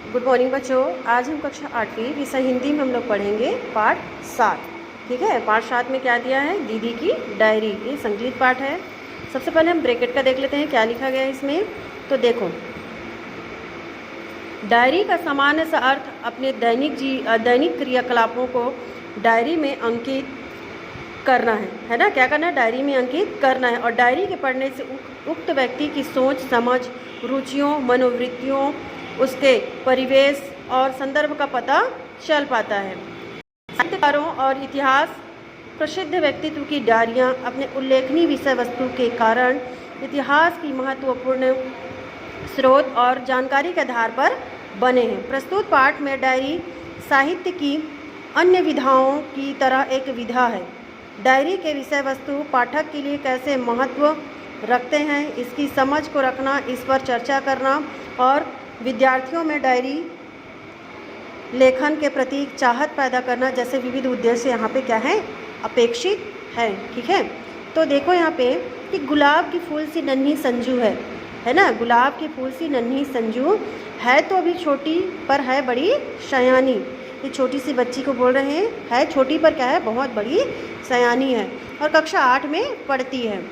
Good morning बच्चों। आज हम कक्षा 8वीं विषय हिंदी में हम लोग पढ़ेंगे पाठ 7। ठीक है, पाठ 7 में क्या दिया है? दीदी की डायरी। ये संकलित पाठ है। सबसे पहले हम ब्रैकेट का देख लेते हैं क्या लिखा गया है इसमें। तो देखो, डायरी का सामान्य सा अर्थ अपने दैनिक क्रियाकलापों को डायरी में अंकित करना है ना। क्या करना है? डायरी में अंकित करना है। और डायरी के पढ़ने से उक्त व्यक्ति की सोच समझ, रुचियों, मनोवृत्तियों, उसके परिवेश और संदर्भ का पता चल पाता है। साहित्यकारों और इतिहास प्रसिद्ध व्यक्तित्व की डायरियाँ अपने उल्लेखनीय विषय वस्तु के कारण इतिहास की महत्वपूर्ण स्रोत और जानकारी के आधार पर बने हैं। प्रस्तुत पाठ में डायरी साहित्य की अन्य विधाओं की तरह एक विधा है। डायरी के विषय वस्तु पाठक के लिए कैसे महत्व रखते हैं, इसकी समझ को रखना, इस पर चर्चा करना और विद्यार्थियों में डायरी लेखन के प्रति चाहत पैदा करना जैसे विविध उद्देश्य यहाँ पे क्या है? अपेक्षित है। ठीक है, तो देखो यहाँ पे कि गुलाब की फूल सी नन्ही संजू है ना। गुलाब की फूल सी नन्ही संजू है तो अभी छोटी पर है बड़ी सयानी। ये छोटी सी बच्ची को बोल रहे हैं, है छोटी पर क्या है? बहुत बड़ी सयानी है और कक्षा 8 में पढ़ती है।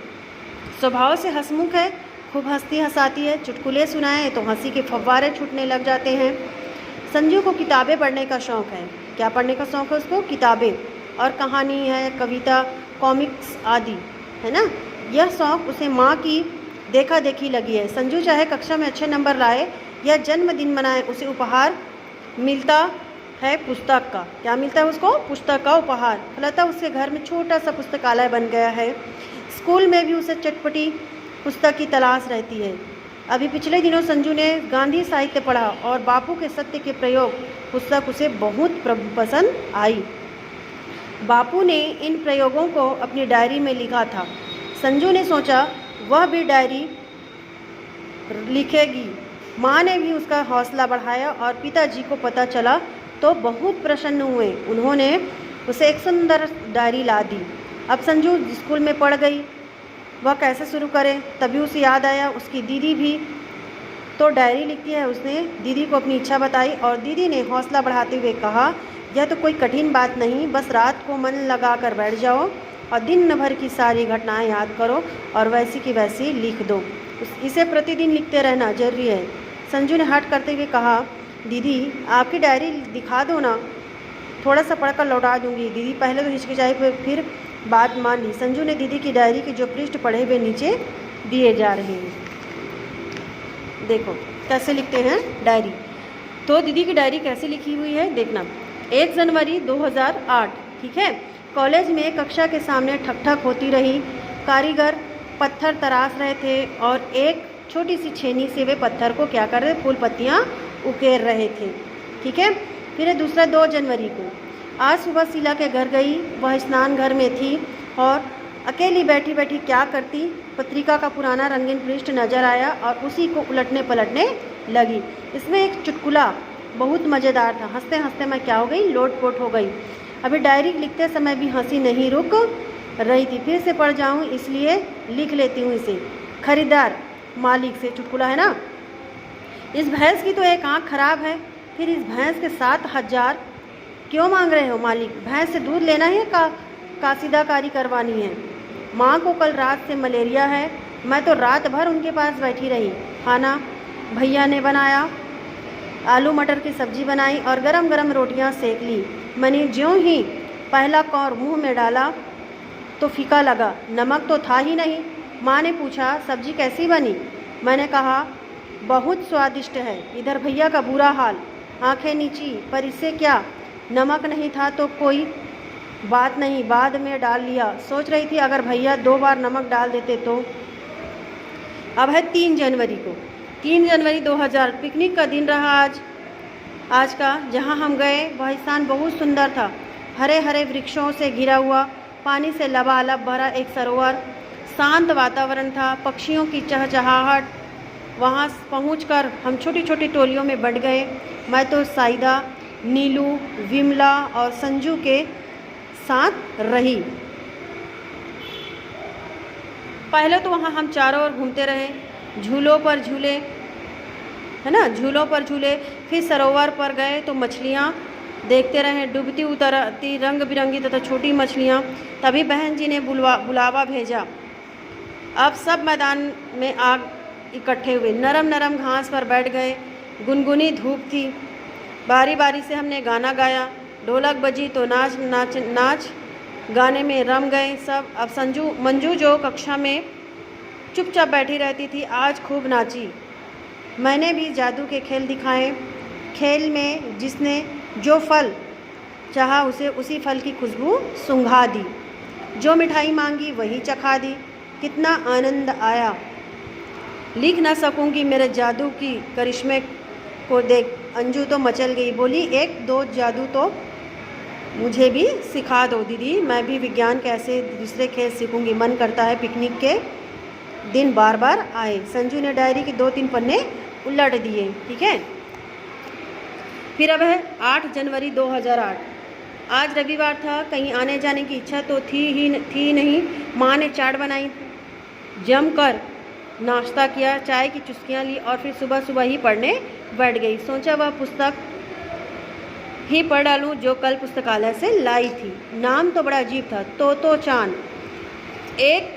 स्वभाव से हंसमुख है, खूब हंसती हंसाती है। चुटकुले सुनाए तो हंसी के फव्वारे छूटने लग जाते हैं। संजू को किताबें पढ़ने का शौक़ है। क्या पढ़ने का शौक़ है उसको? किताबें और कहानी है, कविता, कॉमिक्स आदि, है ना। यह शौक़ उसे माँ की देखा देखी लगी है। संजू चाहे कक्षा में अच्छे नंबर लाए या जन्मदिन मनाए, उसे उपहार मिलता है पुस्तक का। क्या मिलता है उसको? पुस्तक का उपहार। फलतः उसके घर में छोटा सा पुस्तकालय बन गया है। स्कूल में भी उसे चटपटी पुस्तक की तलाश रहती है। अभी पिछले दिनों संजू ने गांधी साहित्य पढ़ा और बापू के सत्य के प्रयोग पुस्तक उसे बहुत पसंद आई। बापू ने इन प्रयोगों को अपनी डायरी में लिखा था। संजू ने सोचा वह भी डायरी लिखेगी। माँ ने भी उसका हौसला बढ़ाया और पिताजी को पता चला तो बहुत प्रसन्न हुए। उन्होंने उसे एक सुंदर डायरी ला दी। अब संजू स्कूल में पढ़ गई, वह कैसे शुरू करे? तभी उसे याद आया उसकी दीदी भी तो डायरी लिखती है। उसने दीदी को अपनी इच्छा बताई और दीदी ने हौसला बढ़ाते हुए कहा, यह तो कोई कठिन बात नहीं, बस रात को मन लगा कर बैठ जाओ और दिन भर की सारी घटनाएं याद करो और वैसी की वैसी लिख दो। इसे प्रतिदिन लिखते रहना जरूरी है। संजू ने हट करते हुए कहा, दीदी आपकी डायरी दिखा दो ना, थोड़ा सा पढ़कर लौटा दूंगी। दीदी पहले तो हिचकिचाई फिर बात मान ली। संजू ने दीदी की डायरी के जो पृष्ठ पढ़े हुए नीचे दिए जा रहे हैं। देखो कैसे लिखते हैं डायरी। तो दीदी की डायरी कैसे लिखी हुई है देखना। 1 जनवरी 2008। ठीक है, कॉलेज में कक्षा के सामने ठक ठक होती रही। कारीगर पत्थर तराश रहे थे और एक छोटी सी छेनी से वे पत्थर को क्या कर रहे? फूल पत्तियाँ उकेर रहे थे। ठीक है, फिर दूसरा 2 जनवरी को। आज सुबह शीला के घर गई। वह स्नान घर में थी और अकेली बैठी बैठी क्या करती? पत्रिका का पुराना रंगीन पृष्ठ नजर आया और उसी को उलटने पलटने लगी। इसमें एक चुटकुला बहुत मज़ेदार था। हंसते हंसते मैं क्या हो गई? लोटपोट हो गई। अभी डायरी लिखते समय भी हंसी नहीं रुक रही थी। फिर से पढ़ जाऊँ इसलिए लिख लेती हूँ इसे। खरीदार मालिक से, चुटकुला है ना। इस भैंस की तो एक आँख खराब है, फिर इस भैंस के 7,000 क्यों मांग रहे हो मालिक? भैंस से दूध लेना है कासीदाकारी करवानी है? माँ को कल रात से मलेरिया है, मैं तो रात भर उनके पास बैठी रही। खाना भैया ने बनाया, आलू मटर की सब्जी बनाई और गरम गरम रोटियां सेक ली। मैंने ज्यों ही पहला कौर मुंह में डाला तो फीका लगा, नमक तो था ही नहीं। माँ ने पूछा सब्जी कैसी बनी? मैंने कहा बहुत स्वादिष्ट है। इधर भैया का बुरा हाल, आंखें नीची, पर इससे क्या, नमक नहीं था तो कोई बात नहीं, बाद में डाल लिया। सोच रही थी अगर भैया 2 बार नमक डाल देते तो। अब है 3 जनवरी को। 3 जनवरी 2000 पिकनिक का दिन रहा आज का। जहां हम गए वह स्थान बहुत सुंदर था। हरे हरे वृक्षों से घिरा हुआ, पानी से लबालब भरा एक सरोवर, शांत वातावरण था, पक्षियों की चहचहाहट। वहां पहुंचकर हम छोटी छोटी टोलियों में बंट गए। मैं तो साइदा, नीलू, विमला और संजू के साथ रही। पहले तो वहाँ हम चारों ओर घूमते रहे, झूलों पर झूले, है ना, झूलों पर झूले। फिर सरोवर पर गए तो मछलियाँ देखते रहे, डूबती उतरती रंग बिरंगी तथा छोटी मछलियाँ। तभी बहन जी ने बुलावा भेजा। अब सब मैदान में आग इकट्ठे हुए, नरम नरम घास पर बैठ गए। गुनगुनी धूप थी, बारी बारी से हमने गाना गाया। ढोलक बजी तो नाच गाने में रम गए सब। अब मंजू जो कक्षा में चुपचाप बैठी रहती थी, आज खूब नाची। मैंने भी जादू के खेल दिखाए। खेल में जिसने जो फल चाहा उसे उसी फल की खुशबू सूंघा दी, जो मिठाई मांगी वही चखा दी। कितना आनंद आया, लिख ना सकूंगी मेरे जादू की करिश्मे को देख। अंजू तो मचल गई, बोली एक दो जादू तो मुझे भी सिखा दो दीदी, मैं भी विज्ञान कैसे दूसरे खेल सीखूंगी। मन करता है पिकनिक के दिन बार बार आए। संजू ने डायरी के 2-3 पन्ने उलट दिए। ठीक है, फिर अब है 8 जनवरी 2008। आज रविवार था, कहीं आने जाने की इच्छा तो थी नहीं। माँ ने चाट बनाई, जमकर नाश्ता किया, चाय की चुस्कियाँ ली और फिर सुबह सुबह ही पढ़ने बैठ गई। सोचा वह पुस्तक ही पढ़ डालूं जो कल पुस्तकालय से लाई थी। नाम तो बड़ा अजीब था, तोतो चान। एक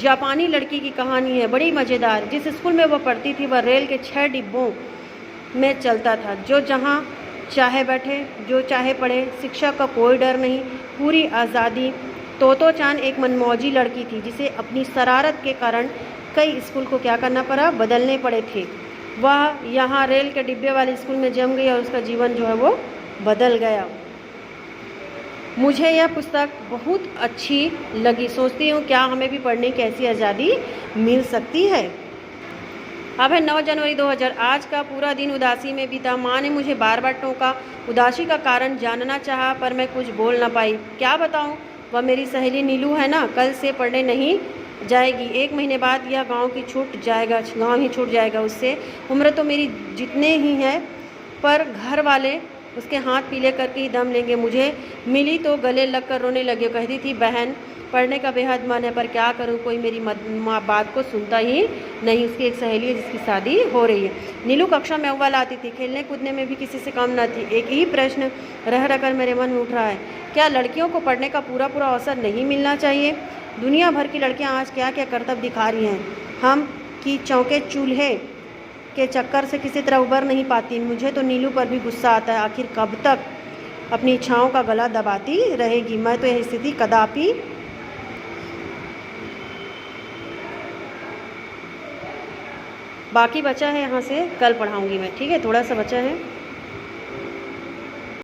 जापानी लड़की की कहानी है, बड़ी मज़ेदार। जिस स्कूल में वह पढ़ती थी वह रेल के 6 डिब्बों में चलता था। जो जहाँ चाहे बैठे, जो चाहे पढ़े, शिक्षा का कोई डर नहीं, पूरी आज़ादी। तोतो चान एक मनमौजी लड़की थी जिसे अपनी शरारत के कारण कई स्कूल को क्या करना पड़ा, बदलने पड़े थे। वह यहाँ रेल के डिब्बे वाले स्कूल में जम गई और उसका जीवन जो है वो बदल गया। मुझे यह पुस्तक बहुत अच्छी लगी, सोचती हूँ क्या हमें भी पढ़ने की ऐसी आज़ादी मिल सकती है। अब है 9 जनवरी 2000। आज का पूरा दिन उदासी में बीता। माँ ने मुझे बार बार टोका, उदासी का कारण जानना चाहा पर मैं कुछ बोल ना पाई। क्या बताऊँ, वह मेरी सहेली नीलू है ना, कल से पढ़ने नहीं जाएगी। 1 महीने बाद यह गांव ही छूट जाएगा उससे। उम्र तो मेरी जितने ही है, पर घर वाले उसके हाथ पीले करके ही दम लेंगे। मुझे मिली तो गले लगकर रोने लगे। कहती थी बहन पढ़ने का बेहद मन है पर क्या करूं, कोई मेरी बात को सुनता ही नहीं। उसकी एक सहेली है जिसकी शादी हो रही है। नीलू कक्षा में अव्वल आती थी, खेलने कूदने में भी किसी से कम न थी। एक ही प्रश्न रह रह कर मेरे मन में उठ रहा है, क्या लड़कियों को पढ़ने का पूरा अवसर नहीं मिलना चाहिए? दुनिया भर की लड़कियां आज क्या क्या करतब दिखा रही हैं, हम कि चौके चूल्हे के चक्कर से किसी तरह उबर नहीं पाती। मुझे तो नीलू पर भी गुस्सा आता है, आखिर कब तक अपनी इच्छाओं का गला दबाती रहेगी। मैं तो यह स्थिति कदापि बाकी बचा है, यहाँ से कल पढ़ाऊँगी मैं। ठीक है, थोड़ा सा बचा है।